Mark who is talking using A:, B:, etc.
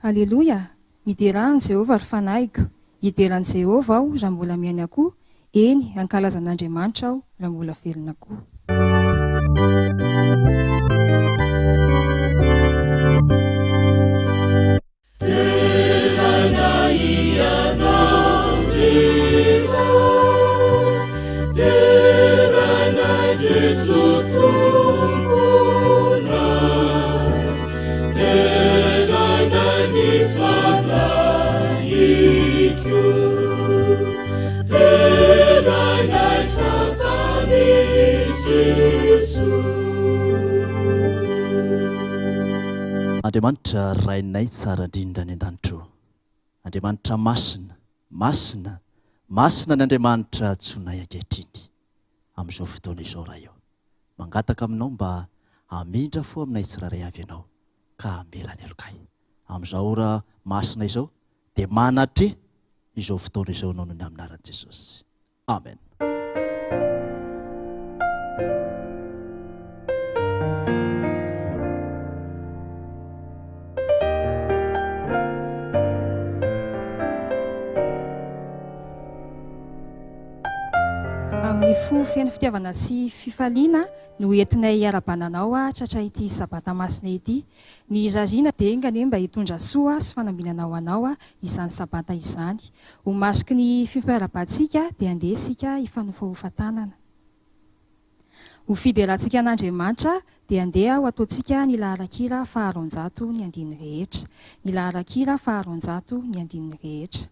A: Aleloia, miderahany Jehovah ry fanahigo, hiderany Jehovah aho raha mbola miaina koa, eny ankalazan'Andriamanitra aho raha mbola velona koa.
B: Andriamanitra rainay tsara indrindra ny an-danitro. Andriamanitra masina, masina, masina ny Andriamanitra tsonay ankehitriny. Amin'izao fotoana izao raha io. Mangataka aminao mba hamindra fo aminay tsiraray avy ianao ka hamelany alokay. Amin'izao raha masina izao dia manatre izao fotoana izao noho ny aminaran'i Jesosy. Amen. Amin'ny fofeny fitiavana sy fifaliana no entinay hiara-bananao tratra ity sabata masina ity. Ny rariana dia engany mba hitondra soa sy fanambinanao anao izany sabata izany. Ho masiky ny fifarabantsika dia andeha isika hifanofahofantanana. Ho fideratsika an'Andriamanitra dia andeha ho ataontsika ny laharan-kira faharoanjato ny andiny rehetra. Ny laharan-kira faharoanjato ny andiny rehetra.